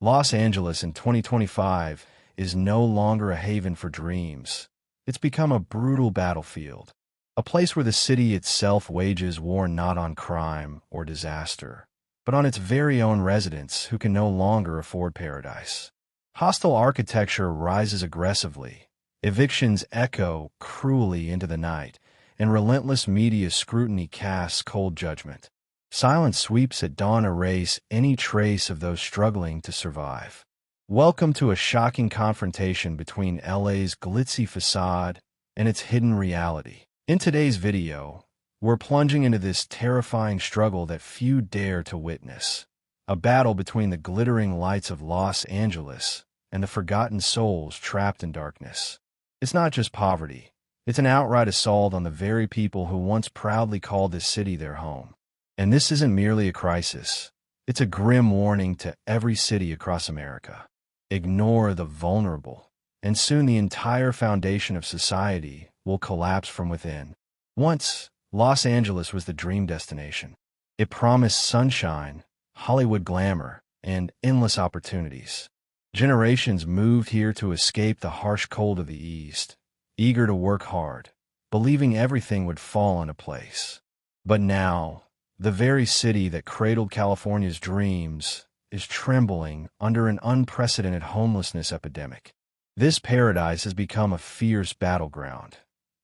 Los Angeles in 2025 is no longer a haven for dreams. It's become a brutal battlefield, a place where the city itself wages war not on crime or disaster, but on its very own residents who can no longer afford paradise. Hostile architecture rises aggressively, evictions echo cruelly into the night, and relentless media scrutiny casts cold judgment. Silent sweeps at dawn erase any trace of those struggling to survive. Welcome to a shocking confrontation between LA's glitzy facade and its hidden reality. In today's video, we're plunging into this terrifying struggle that few dare to witness. A battle between the glittering lights of Los Angeles and the forgotten souls trapped in darkness. It's not just poverty. It's an outright assault on the very people who once proudly called this city their home. And this isn't merely a crisis. It's a grim warning to every city across America. Ignore the vulnerable, and soon the entire foundation of society will collapse from within. Once, Los Angeles was the dream destination. It promised sunshine, Hollywood glamour, and endless opportunities. Generations moved here to escape the harsh cold of the East, eager to work hard, believing everything would fall into place. But now, the very city that cradled California's dreams is trembling under an unprecedented homelessness epidemic. This paradise has become a fierce battleground,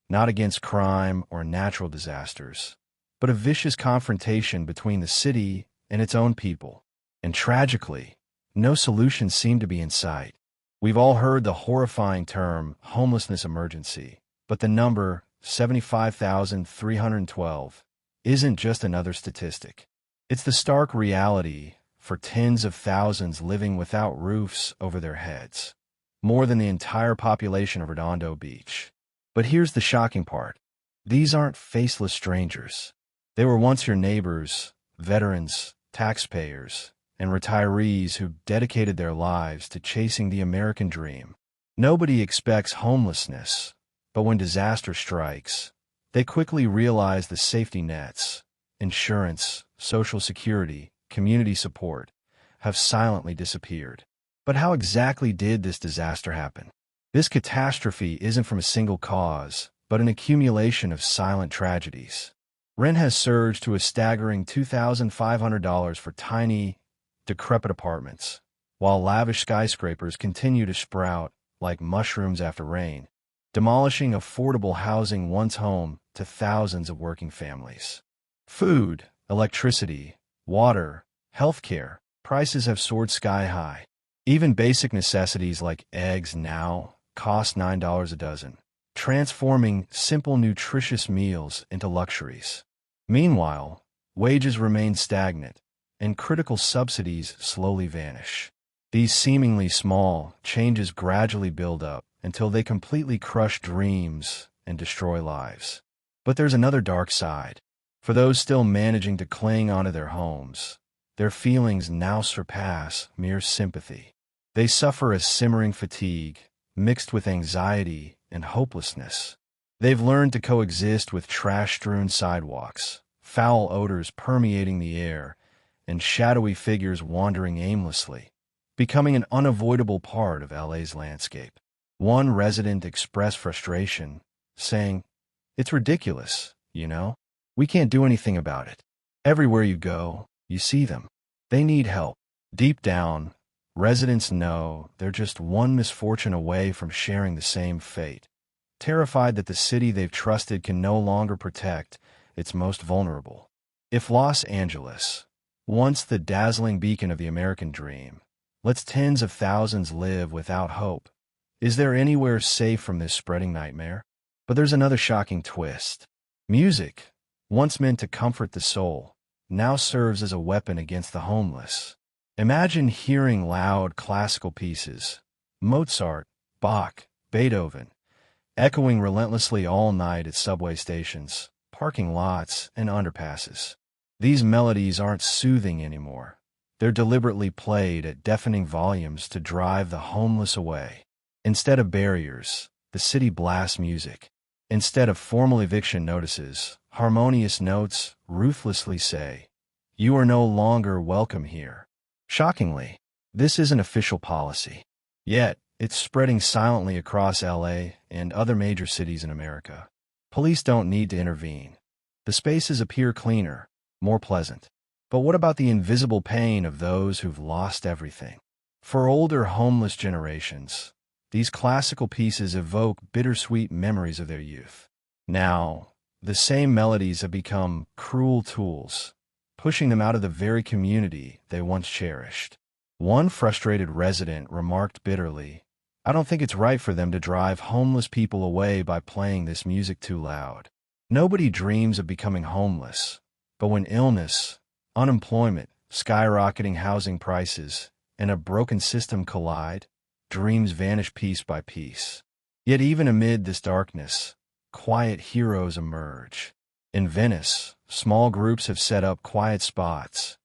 not against crime or natural disasters, but a vicious confrontation between the city and its own people. And tragically, no solutions seem to be in sight. We've all heard the horrifying term homelessness emergency, but the number 75,312 isn't just another statistic. It's the stark reality for tens of thousands living without roofs over their heads, more than the entire population of Redondo Beach. But here's the shocking part. These aren't faceless strangers. They were once your neighbors, veterans, taxpayers, and retirees who dedicated their lives to chasing the American dream. Nobody expects homelessness, but when disaster strikes, they quickly realize the safety nets, insurance, social security, community support, have silently disappeared. But how exactly did this disaster happen? This catastrophe isn't from a single cause, but an accumulation of silent tragedies. Rent has surged to a staggering $2,500 for tiny, decrepit apartments, while lavish skyscrapers continue to sprout like mushrooms after rain, demolishing affordable housing once home to thousands of working families. Food, electricity, water, healthcare, prices have soared sky high. Even basic necessities like eggs now cost $9 a dozen, transforming simple nutritious meals into luxuries. Meanwhile, wages remain stagnant, and critical subsidies slowly vanish. These seemingly small changes gradually build up until they completely crush dreams and destroy lives. But there's another dark side. For those still managing to cling onto their homes, their feelings now surpass mere sympathy. They suffer a simmering fatigue, mixed with anxiety and hopelessness. They've learned to coexist with trash-strewn sidewalks, foul odors permeating the air, and shadowy figures wandering aimlessly, becoming an unavoidable part of LA's landscape. One resident expressed frustration, saying, "It's ridiculous, you know? We can't do anything about it. Everywhere you go, you see them. They need help." Deep down, residents know they're just one misfortune away from sharing the same fate, terrified that the city they've trusted can no longer protect its most vulnerable. If Los Angeles, once the dazzling beacon of the American dream, lets tens of thousands live without hope, is there anywhere safe from this spreading nightmare? But there's another shocking twist. Music, once meant to comfort the soul, now serves as a weapon against the homeless. Imagine hearing loud classical pieces, Mozart, Bach, Beethoven, echoing relentlessly all night at subway stations, parking lots, and underpasses. These melodies aren't soothing anymore. They're deliberately played at deafening volumes to drive the homeless away. Instead of barriers, the city blasts music. Instead of formal eviction notices, harmonious notes ruthlessly say, "You are no longer welcome here." Shockingly, This isn't official policy. Yet, it's spreading silently across LA and other major cities in America. Police don't need to intervene. The spaces appear cleaner, more pleasant. But what about the invisible pain of those who've lost everything? For older homeless generations, these classical pieces evoke bittersweet memories of their youth. Now, the same melodies have become cruel tools, pushing them out of the very community they once cherished. One frustrated resident remarked bitterly, "I don't think it's right for them to drive homeless people away by playing this music too loud." Nobody dreams of becoming homeless, but when illness, unemployment, skyrocketing housing prices, and a broken system collide, dreams vanish piece by piece. Yet even amid this darkness, quiet heroes emerge. In Venice, small groups have set up quiet spots,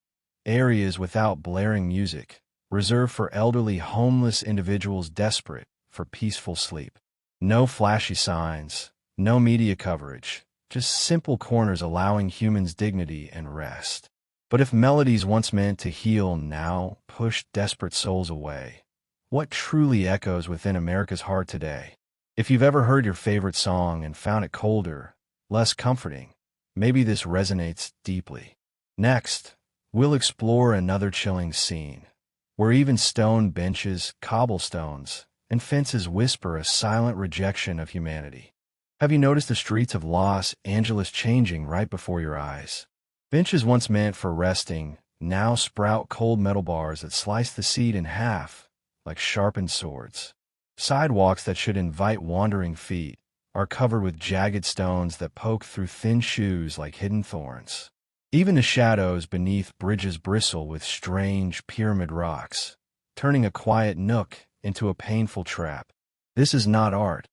areas without blaring music, reserved for elderly homeless individuals desperate for peaceful sleep. No flashy signs, no media coverage, just simple corners allowing humans dignity and rest. But if melodies once meant to heal now push desperate souls away, what truly echoes within America's heart today? If you've ever heard your favorite song and found it colder, less comforting, maybe this resonates deeply. Next, we'll explore another chilling scene, where even stone benches, cobblestones, and fences whisper a silent rejection of humanity. Have you noticed the streets of Los Angeles changing right before your eyes? Benches once meant for resting now sprout cold metal bars that slice the seat in half like sharpened swords. Sidewalks that should invite wandering feet are covered with jagged stones that poke through thin shoes like hidden thorns. Even the shadows beneath bridges bristle with strange pyramid rocks, turning a quiet nook into a painful trap. This is not art.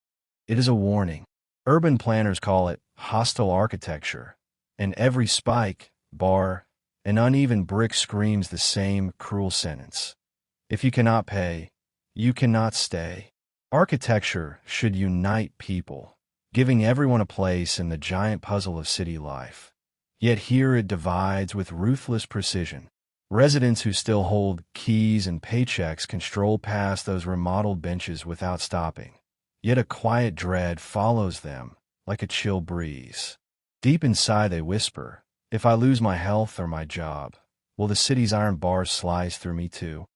It is a warning. Urban planners call it hostile architecture, and every spike, bar, and uneven brick screams the same cruel sentence. If you cannot pay, you cannot stay. Architecture should unite people, giving everyone a place in the giant puzzle of city life. Yet here it divides with ruthless precision. Residents who still hold keys and paychecks can stroll past those remodeled benches without stopping. Yet a quiet dread follows them like a chill breeze. Deep inside they whisper, "If I lose my health or my job, will the city's iron bars slice through me too?"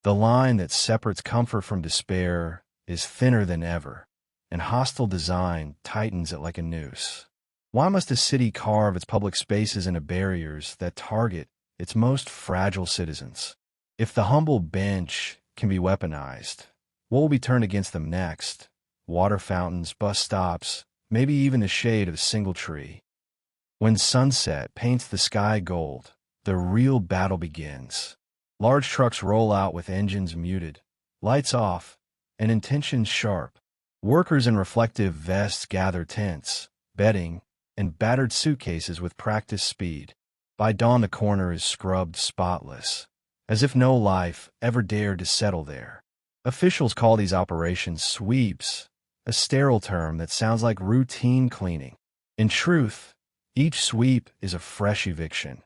The line that separates comfort from despair is thinner than ever, and hostile design tightens it like a noose. Why must a city carve its public spaces into barriers that target its most fragile citizens? If the humble bench can be weaponized, what will be turned against them next? Water fountains, bus stops, maybe even the shade of a single tree. When sunset paints the sky gold, the real battle begins. Large trucks roll out with engines muted, lights off, and intentions sharp. Workers in reflective vests gather tents, bedding, and battered suitcases with practiced speed. By dawn the corner is scrubbed spotless, as if no life ever dared to settle there. Officials call these operations sweeps, a sterile term that sounds like routine cleaning. In truth, each sweep is a fresh eviction,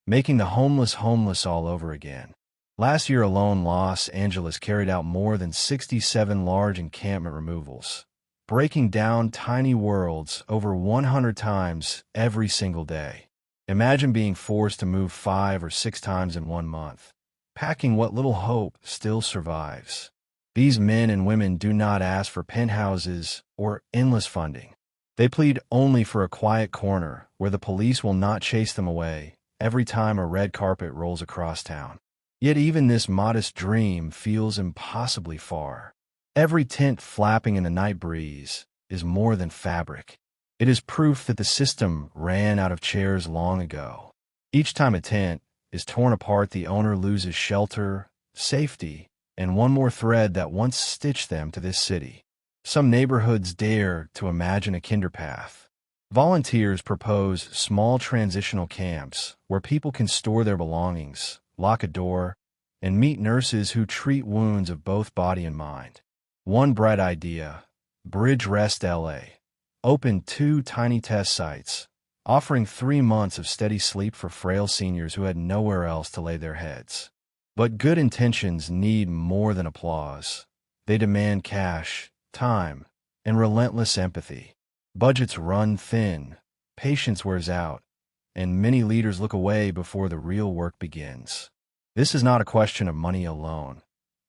making the homeless all over again. Last year alone, Los Angeles carried out more than 67 large encampment removals, breaking down tiny worlds over 100 times every single day. Imagine being forced to move 5 or 6 times in 1 month, packing what little hope still survives. These men and women do not ask for penthouses or endless funding. They plead only for a quiet corner where the police will not chase them away every time a red carpet rolls across town. Yet even this modest dream feels impossibly far. Every tent flapping in the night breeze is more than fabric. It is proof that the system ran out of chairs long ago. Each time a tent is torn apart, the owner loses shelter, safety, and one more thread that once stitched them to this city. Some neighborhoods dare to imagine a kinder path. Volunteers propose small transitional camps where people can store their belongings, lock a door, and meet nurses who treat wounds of both body and mind. One bright idea, Bridge Rest LA, opened 2 tiny test sites, offering 3 months of steady sleep for frail seniors who had nowhere else to lay their heads. But good intentions need more than applause. They demand cash, time, and relentless empathy. Budgets run thin, patience wears out, and many leaders look away before the real work begins. This is not a question of money alone.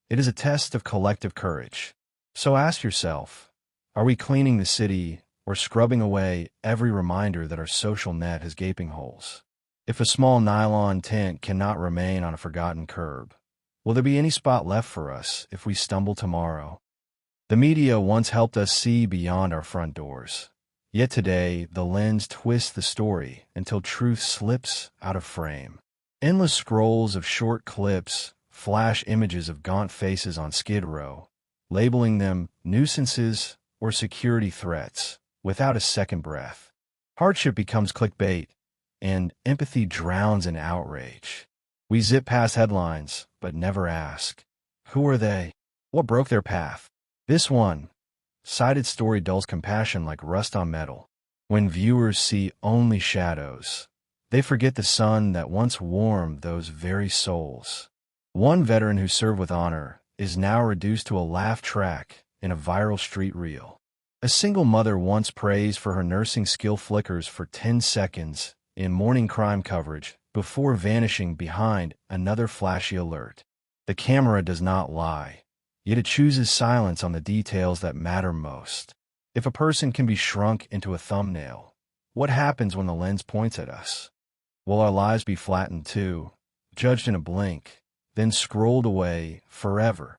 It is a test of collective courage. So ask yourself, are we cleaning the city or scrubbing away every reminder that our social net has gaping holes? If a small nylon tent cannot remain on a forgotten curb, will there be any spot left for us if we stumble tomorrow? The media once helped us see beyond our front doors. Yet today, the lens twists the story until truth slips out of frame. Endless scrolls of short clips flash images of gaunt faces on Skid Row, labeling them nuisances or security threats without a second breath. Hardship becomes clickbait, and empathy drowns in outrage. We zip past headlines, but never ask, who are they? What broke their path? This one-sided story dulls compassion like rust on metal. When viewers see only shadows, they forget the sun that once warmed those very souls. One veteran who served with honor is now reduced to a laugh track in a viral street reel. A single mother once praised for her nursing skill flickers for 10 seconds in morning crime coverage before vanishing behind another flashy alert. The camera does not lie, yet it chooses silence on the details that matter most. If a person can be shrunk into a thumbnail, what happens when the lens points at us? Will our lives be flattened too, judged in a blink, then scrolled away forever?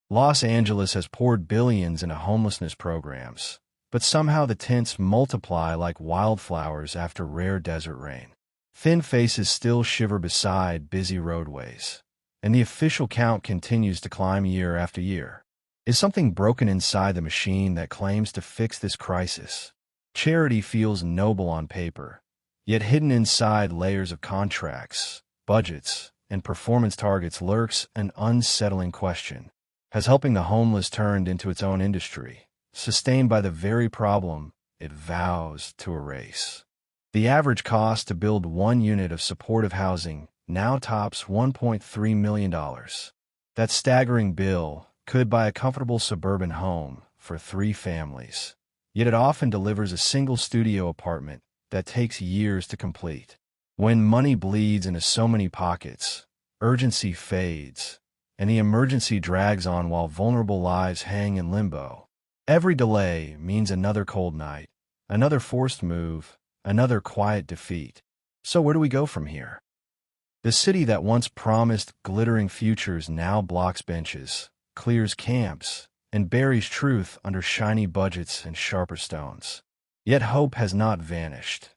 Los Angeles has poured billions into homelessness programs, but somehow the tents multiply like wildflowers after rare desert rain. Thin faces still shiver beside busy roadways, and the official count continues to climb year after year. Is something broken inside the machine that claims to fix this crisis? Charity feels noble on paper, yet hidden inside layers of contracts, budgets, and performance targets lurks an unsettling question. Has helping the homeless turned into its own industry, sustained by the very problem it vows to erase? The average cost to build one unit of supportive housing now tops $1.3 million. That staggering bill could buy a comfortable suburban home for 3 families, yet it often delivers a single studio apartment that takes years to complete. When money bleeds into so many pockets, urgency fades, and the emergency drags on while vulnerable lives hang in limbo. Every delay means another cold night, another forced move, another quiet defeat. So where do we go from here? The city that once promised glittering futures now blocks benches, clears camps, and buries truth under shiny budgets and sharper stones. Yet hope has not vanished.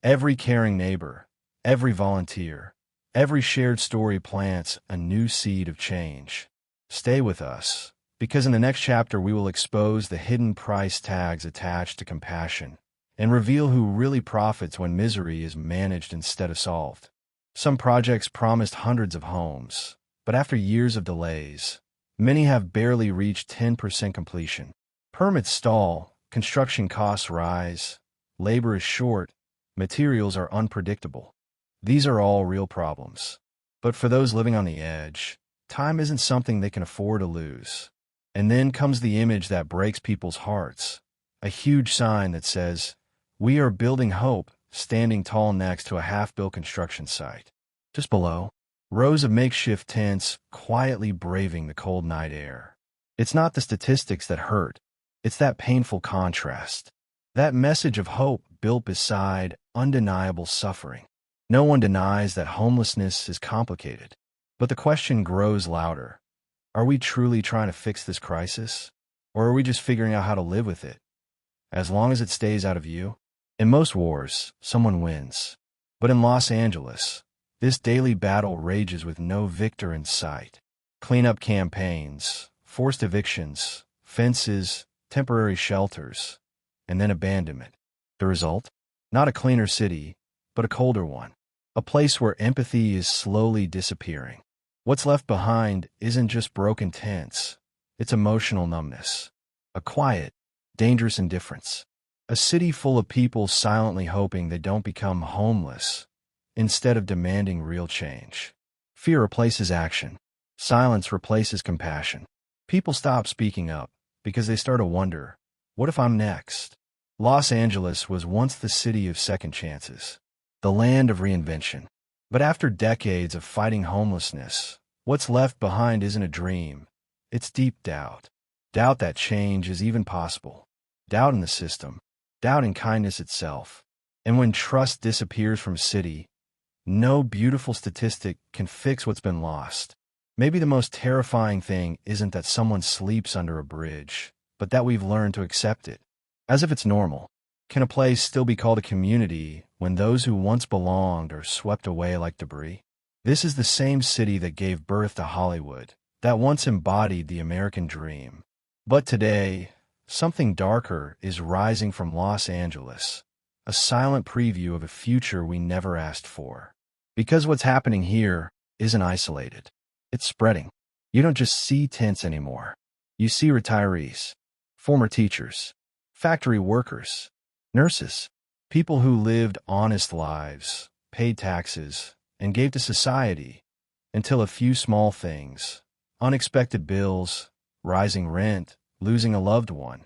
Every caring neighbor, every volunteer, every shared story plants a new seed of change. Stay with us, because in the next chapter we will expose the hidden price tags attached to compassion and reveal who really profits when misery is managed instead of solved. Some projects promised hundreds of homes, but after years of delays, many have barely reached 10% completion. Permits stall, construction costs rise, labor is short, materials are unpredictable. These are all real problems. But for those living on the edge, time isn't something they can afford to lose. And then comes the image that breaks people's hearts. A huge sign that says, "We are building hope," standing tall next to a half-built construction site. Just below, rows of makeshift tents quietly braving the cold night air. It's not the statistics that hurt. It's that painful contrast. That message of hope built beside undeniable suffering. No one denies that homelessness is complicated, but the question grows louder. Are we truly trying to fix this crisis? Or are we just figuring out how to live with it? As long as it stays out of view? In most wars, someone wins. But in Los Angeles, this daily battle rages with no victor in sight. Cleanup campaigns, forced evictions, fences, temporary shelters, and then abandonment. The result? Not a cleaner city, but a colder one. A place where empathy is slowly disappearing. What's left behind isn't just broken tents. It's emotional numbness. A quiet, dangerous indifference. A city full of people silently hoping they don't become homeless, instead of demanding real change. Fear replaces action. Silence replaces compassion. People stop speaking up because they start to wonder, what if I'm next? Los Angeles was once the city of second chances, the land of reinvention. But after decades of fighting homelessness, what's left behind isn't a dream. It's deep doubt. Doubt that change is even possible. Doubt in the system. Doubt in kindness itself. And when trust disappears from a city, no beautiful statistic can fix what's been lost. Maybe the most terrifying thing isn't that someone sleeps under a bridge, but that we've learned to accept it, as if it's normal. Can a place still be called a community when those who once belonged are swept away like debris? This is the same city that gave birth to Hollywood, that once embodied the American dream. But today, something darker is rising from Los Angeles, a silent preview of a future we never asked for. Because what's happening here isn't isolated. It's spreading. You don't just see tents anymore. You see retirees, former teachers, factory workers, nurses, people who lived honest lives, paid taxes, and gave to society until a few small things, unexpected bills, rising rent, losing a loved one,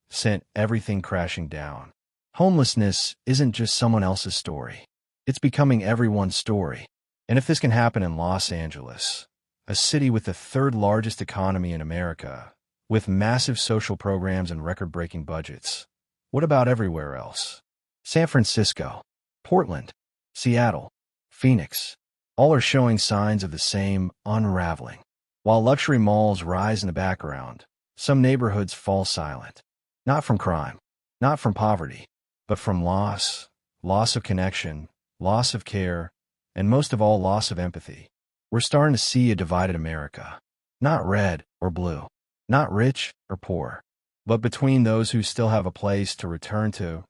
sent everything crashing down. Homelessness isn't just someone else's story. It's becoming everyone's story. And if this can happen in Los Angeles, a city with the third largest economy in America, with massive social programs and record-breaking budgets, what about everywhere else? San Francisco, Portland, Seattle, Phoenix, all are showing signs of the same unraveling. While luxury malls rise in the background, some neighborhoods fall silent. Not from crime, not from poverty, but from loss of connection, loss of care, and most of all, loss of empathy. We're starting to see a divided America. Not red or blue, not rich or poor, but between those who still have a place to return to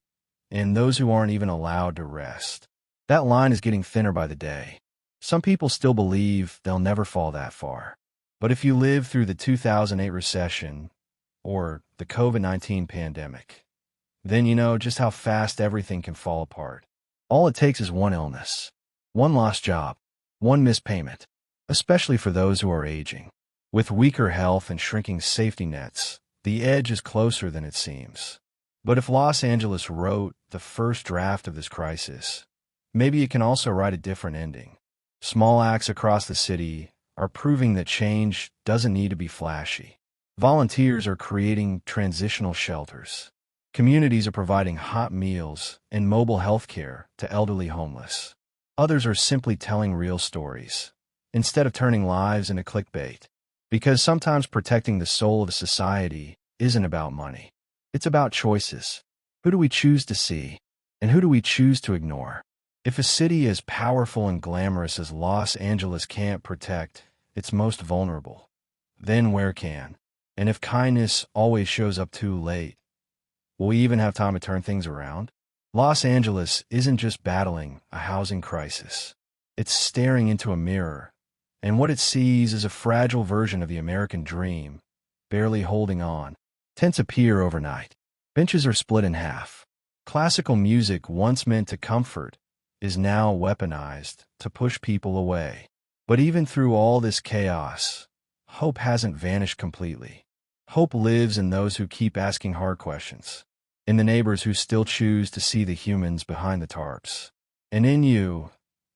and those who aren't even allowed to rest. That line is getting thinner by the day. Some people still believe they'll never fall that far. But if you live through the 2008 recession or the COVID-19 pandemic, then you know just how fast everything can fall apart. All it takes is one illness, one lost job, one missed payment, especially for those who are aging. With weaker health and shrinking safety nets, the edge is closer than it seems. But if Los Angeles wrote the first draft of this crisis, maybe it can also write a different ending. Small acts across the city are proving that change doesn't need to be flashy. Volunteers are creating transitional shelters. Communities are providing hot meals and mobile health care to elderly homeless. Others are simply telling real stories, instead of turning lives into clickbait. Because sometimes protecting the soul of a society isn't about money. It's about choices. Who do we choose to see? And who do we choose to ignore? If a city as powerful and glamorous as Los Angeles can't protect its most vulnerable, then where can? And if kindness always shows up too late, will we even have time to turn things around? Los Angeles isn't just battling a housing crisis. It's staring into a mirror, and what it sees is a fragile version of the American dream, barely holding on. Tents appear overnight. Benches are split in half. Classical music, once meant to comfort, is now weaponized to push people away. But even through all this chaos, hope hasn't vanished completely. Hope lives in those who keep asking hard questions, in the neighbors who still choose to see the humans behind the tarps, and in you,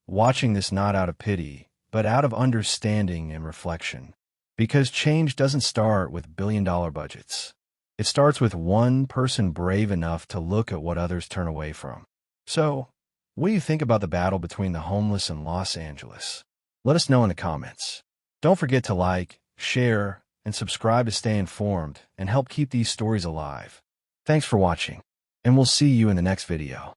watching this not out of pity, but out of understanding and reflection. Because change doesn't start with billion-dollar budgets. It starts with one person brave enough to look at what others turn away from. So, what do you think about the battle between the homeless and Los Angeles? Let us know in the comments. Don't forget to like, share, and subscribe to stay informed and help keep these stories alive. Thanks for watching, and we'll see you in the next video.